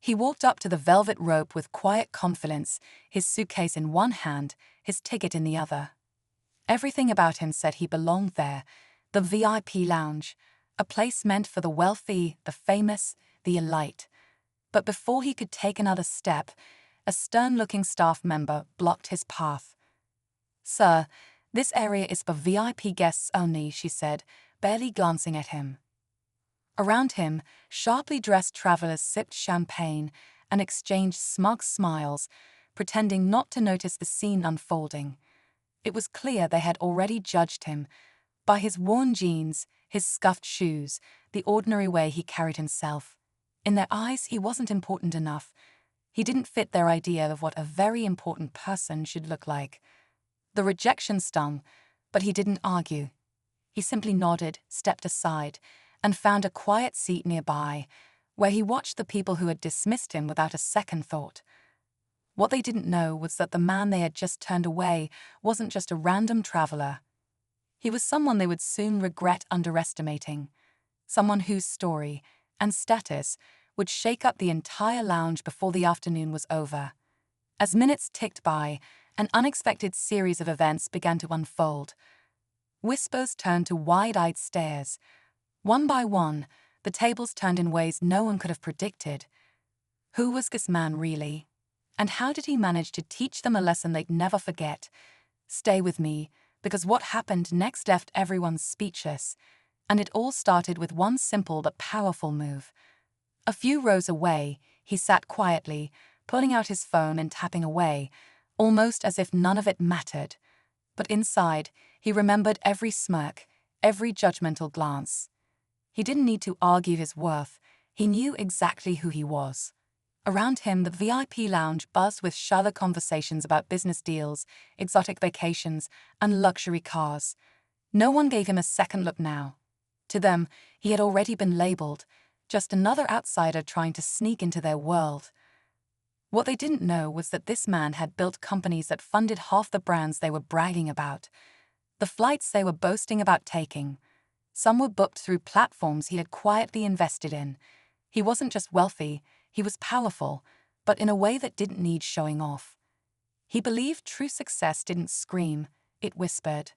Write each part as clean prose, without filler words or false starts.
He walked up to the velvet rope with quiet confidence, his suitcase in one hand, his ticket in the other. Everything about him said he belonged there, the VIP lounge, a place meant for the wealthy, the famous, the elite. But before he could take another step, a stern-looking staff member blocked his path. "Sir, this area is for VIP guests only," she said, barely glancing at him. Around him, sharply dressed travelers sipped champagne and exchanged smug smiles, pretending not to notice the scene unfolding. It was clear they had already judged him by his worn jeans, his scuffed shoes, the ordinary way he carried himself. In their eyes, he wasn't important enough. He didn't fit their idea of what a very important person should look like. The rejection stung, but he didn't argue. He simply nodded, stepped aside, and found a quiet seat nearby, where he watched the people who had dismissed him without a second thought. What they didn't know was that the man they had just turned away wasn't just a random traveler. He was someone they would soon regret underestimating, someone whose story and status would shake up the entire lounge before the afternoon was over. As minutes ticked by, an unexpected series of events began to unfold. Whispers turned to wide-eyed stares. One by one, the tables turned in ways no one could have predicted. Who was this man really? And how did he manage to teach them a lesson they'd never forget? Stay with me, because what happened next left everyone speechless, and it all started with one simple but powerful move. A few rows away, he sat quietly, pulling out his phone and tapping away, almost as if none of it mattered. But inside, he remembered every smirk, every judgmental glance. He didn't need to argue his worth. He knew exactly who he was. Around him, the VIP lounge buzzed with shallow conversations about business deals, exotic vacations, and luxury cars. No one gave him a second look now. To them, he had already been labeled, just another outsider trying to sneak into their world. What they didn't know was that this man had built companies that funded half the brands they were bragging about, the flights they were boasting about taking. Some were booked through platforms he had quietly invested in. He wasn't just wealthy, he was powerful, but in a way that didn't need showing off. He believed true success didn't scream, it whispered.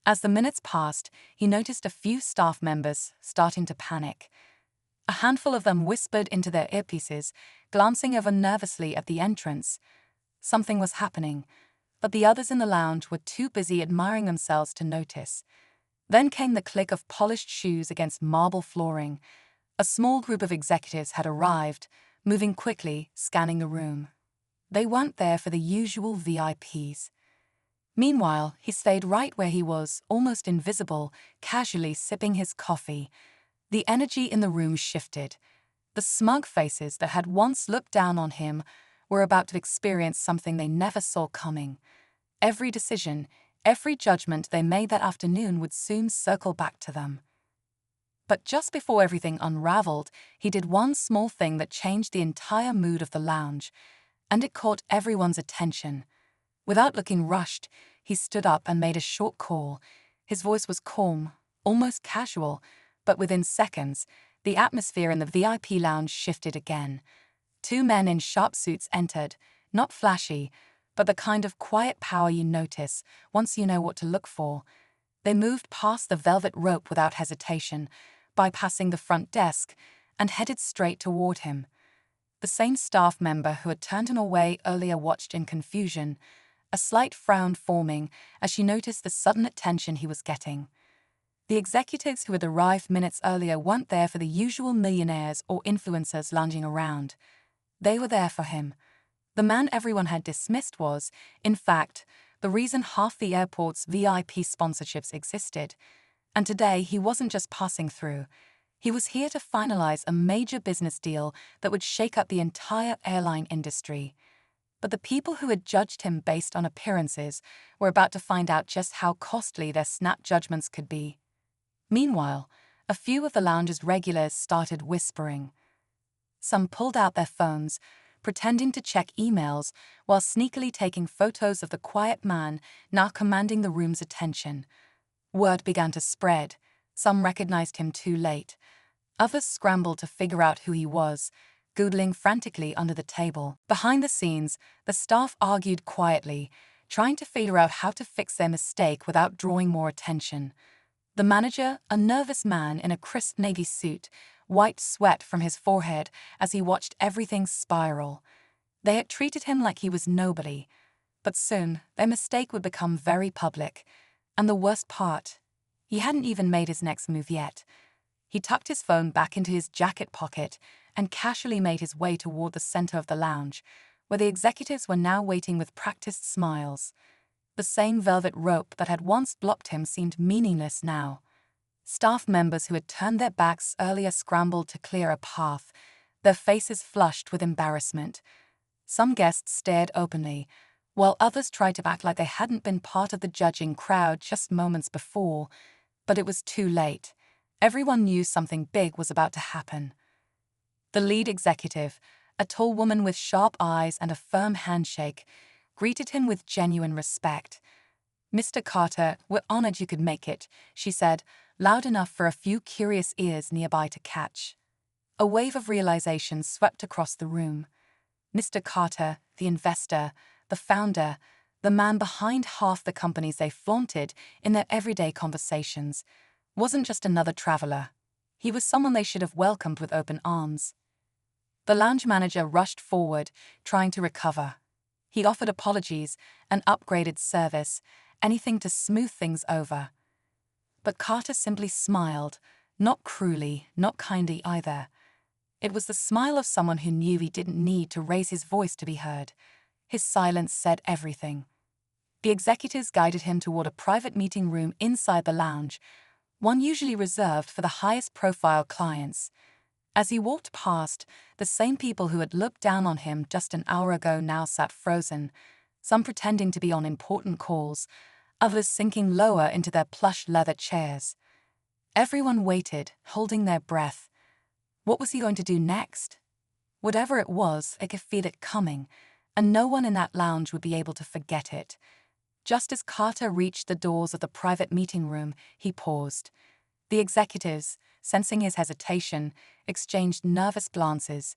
As the minutes passed, he noticed a few staff members starting to panic. A handful of them whispered into their earpieces, glancing over nervously at the entrance. Something was happening, but the others in the lounge were too busy admiring themselves to notice. Then came the click of polished shoes against marble flooring. A small group of executives had arrived, moving quickly, scanning the room. They weren't there for the usual VIPs. Meanwhile, he stayed right where he was, almost invisible, casually sipping his coffee. The energy in the room shifted. The smug faces that had once looked down on him were about to experience something they never saw coming. Every decision, every judgment they made that afternoon would soon circle back to them. But just before everything unraveled, he did one small thing that changed the entire mood of the lounge, and it caught everyone's attention. Without looking rushed, he stood up and made a short call. His voice was calm, almost casual, but within seconds, the atmosphere in the VIP lounge shifted again. Two men in sharp suits entered, not flashy, but the kind of quiet power you notice once you know what to look for. They moved past the velvet rope without hesitation, bypassing the front desk, and headed straight toward him. The same staff member who had turned him away earlier watched in confusion, a slight frown forming as she noticed the sudden attention he was getting. The executives who had arrived minutes earlier weren't there for the usual millionaires or influencers lounging around. They were there for him. The man everyone had dismissed was, in fact, the reason half the airport's VIP sponsorships existed. And today he wasn't just passing through. He was here to finalize a major business deal that would shake up the entire airline industry. But the people who had judged him based on appearances were about to find out just how costly their snap judgments could be. Meanwhile, a few of the lounge's regulars started whispering. Some pulled out their phones, pretending to check emails while sneakily taking photos of the quiet man now commanding the room's attention. Word began to spread. Some recognized him too late. Others scrambled to figure out who he was, scoodling frantically under the table. Behind the scenes, the staff argued quietly, trying to figure out how to fix their mistake without drawing more attention. The manager, a nervous man in a crisp navy suit, wiped sweat from his forehead as he watched everything spiral. They had treated him like he was nobody, but soon their mistake would become very public. And the worst part, he hadn't even made his next move yet. He tucked his phone back into his jacket pocket and casually made his way toward the center of the lounge, where the executives were now waiting with practiced smiles. The same velvet rope that had once blocked him seemed meaningless now. Staff members who had turned their backs earlier scrambled to clear a path, their faces flushed with embarrassment. Some guests stared openly, while others tried to act like they hadn't been part of the judging crowd just moments before. But it was too late. Everyone knew something big was about to happen. The lead executive, a tall woman with sharp eyes and a firm handshake, greeted him with genuine respect. "Mr. Carter, we're honored you could make it," she said, loud enough for a few curious ears nearby to catch. A wave of realization swept across the room. Mr. Carter, the investor, the founder, the man behind half the companies they flaunted in their everyday conversations, wasn't just another traveler. He was someone they should have welcomed with open arms. The lounge manager rushed forward, trying to recover. He offered apologies, an upgraded service, anything to smooth things over. But Carter simply smiled, not cruelly, not kindly either. It was the smile of someone who knew he didn't need to raise his voice to be heard. His silence said everything. The executives guided him toward a private meeting room inside the lounge, one usually reserved for the highest-profile clients. As he walked past, the same people who had looked down on him just an hour ago now sat frozen, some pretending to be on important calls, others sinking lower into their plush leather chairs. Everyone waited, holding their breath. What was he going to do next? Whatever it was, they could feel it coming, and no one in that lounge would be able to forget it. Just as Carter reached the doors of the private meeting room, he paused. The executives, sensing his hesitation, exchanged nervous glances.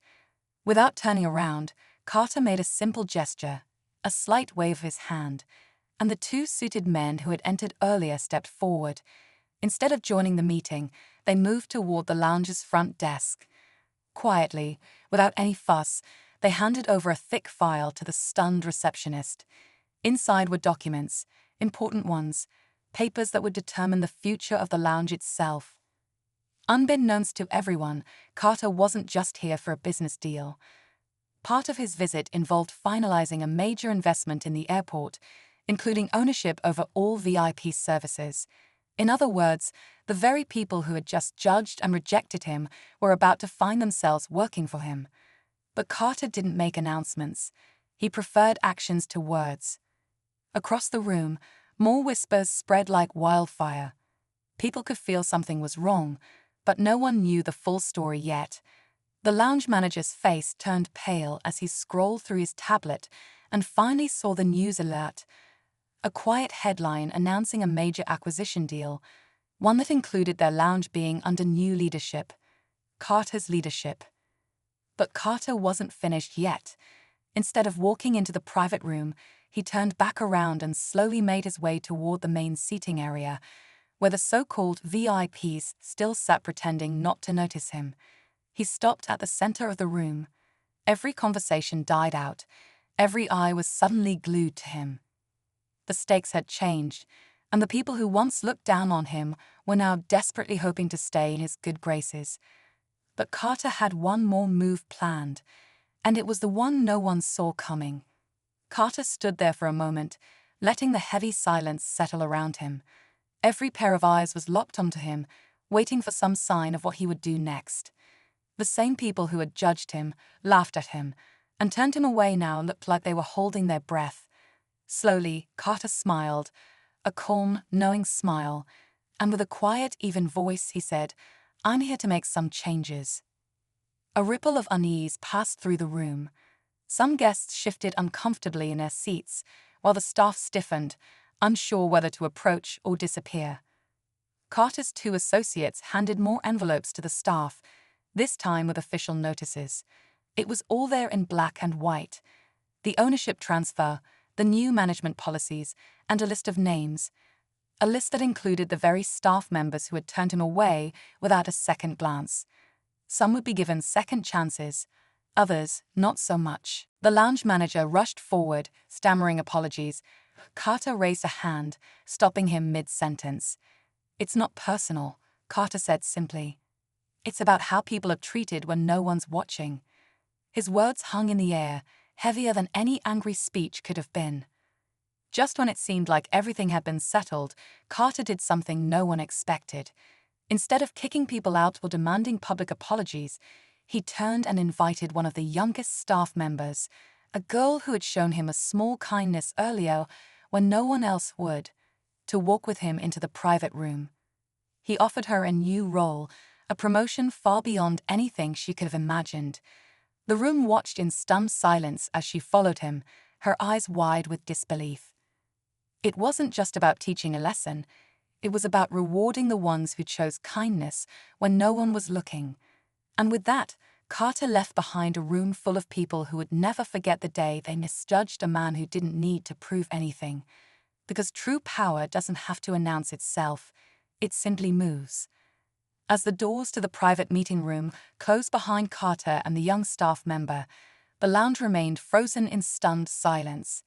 Without turning around, Carter made a simple gesture, a slight wave of his hand, and the two suited men who had entered earlier stepped forward. Instead of joining the meeting, they moved toward the lounge's front desk. Quietly, without any fuss, they handed over a thick file to the stunned receptionist. Inside were documents, important ones, papers that would determine the future of the lounge itself. Unbeknownst to everyone, Carter wasn't just here for a business deal. Part of his visit involved finalizing a major investment in the airport, including ownership over all VIP services. In other words, the very people who had just judged and rejected him were about to find themselves working for him. But Carter didn't make announcements. He preferred actions to words. Across the room, more whispers spread like wildfire. People could feel something was wrong, but no one knew the full story yet. The lounge manager's face turned pale as he scrolled through his tablet and finally saw the news alert. A quiet headline announcing a major acquisition deal, one that included their lounge being under new leadership. Carter's leadership. But Carter wasn't finished yet. Instead of walking into the private room, he turned back around and slowly made his way toward the main seating area, where the so-called VIPs still sat pretending not to notice him. He stopped at the center of the room. Every conversation died out. Every eye was suddenly glued to him. The stakes had changed, and the people who once looked down on him were now desperately hoping to stay in his good graces. But Carter had one more move planned, and it was the one no one saw coming. Carter stood there for a moment, letting the heavy silence settle around him. Every pair of eyes was locked onto him, waiting for some sign of what he would do next. The same people who had judged him, laughed at him, and turned him away now looked like they were holding their breath. Slowly, Carter smiled, a calm, knowing smile, and with a quiet, even voice he said, "I'm here to make some changes." A ripple of unease passed through the room. Some guests shifted uncomfortably in their seats, while the staff stiffened, unsure whether to approach or disappear. Carter's two associates handed more envelopes to the staff, this time with official notices. It was all there in black and white. The ownership transfer, the new management policies, and a list of names. A list that included the very staff members who had turned him away without a second glance. Some would be given second chances, others not so much. The lounge manager rushed forward, stammering apologies. Carter raised a hand, stopping him mid-sentence. "It's not personal," Carter said simply. "It's about how people are treated when no one's watching." His words hung in the air, heavier than any angry speech could have been. Just when it seemed like everything had been settled, Carter did something no one expected. Instead of kicking people out or demanding public apologies, he turned and invited one of the youngest staff members, a girl who had shown him a small kindness earlier when no one else would, to walk with him into the private room. He offered her a new role, a promotion far beyond anything she could have imagined. The room watched in stunned silence as she followed him, her eyes wide with disbelief. It wasn't just about teaching a lesson. It was about rewarding the ones who chose kindness when no one was looking. And with that, Carter left behind a room full of people who would never forget the day they misjudged a man who didn't need to prove anything. Because true power doesn't have to announce itself, it simply moves. As the doors to the private meeting room closed behind Carter and the young staff member, the lounge remained frozen in stunned silence.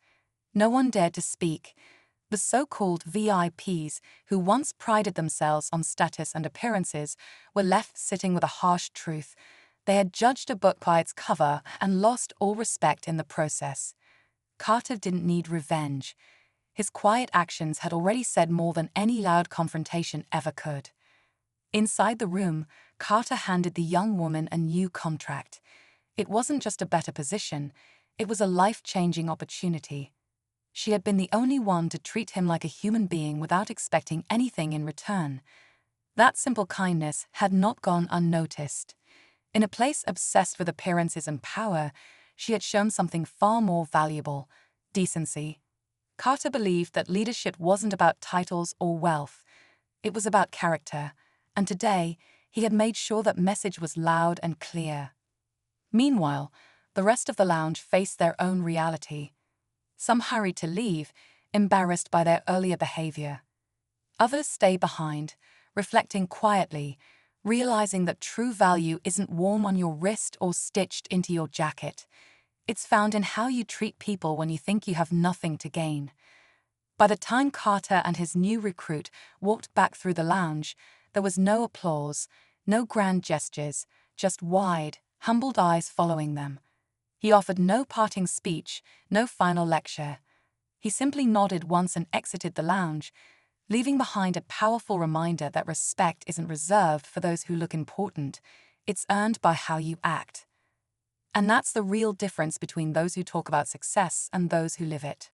No one dared to speak. The so-called VIPs, who once prided themselves on status and appearances, were left sitting with a harsh truth. They had judged a book by its cover and lost all respect in the process. Carter didn't need revenge. His quiet actions had already said more than any loud confrontation ever could. Inside the room, Carter handed the young woman a new contract. It wasn't just a better position, it was a life-changing opportunity. She had been the only one to treat him like a human being without expecting anything in return. That simple kindness had not gone unnoticed. In a place obsessed with appearances and power, she had shown something far more valuable: decency. Carter believed that leadership wasn't about titles or wealth. It was about character, and today he had made sure that message was loud and clear. Meanwhile, the rest of the lounge faced their own reality. Some hurried to leave, embarrassed by their earlier behavior. Others stayed behind, reflecting quietly, realizing that true value isn't worn on your wrist or stitched into your jacket. It's found in how you treat people when you think you have nothing to gain. By the time Carter and his new recruit walked back through the lounge, there was no applause, no grand gestures, just wide, humbled eyes following them. He offered no parting speech, no final lecture. He simply nodded once and exited the lounge, leaving behind a powerful reminder that respect isn't reserved for those who look important. It's earned by how you act. And that's the real difference between those who talk about success and those who live it.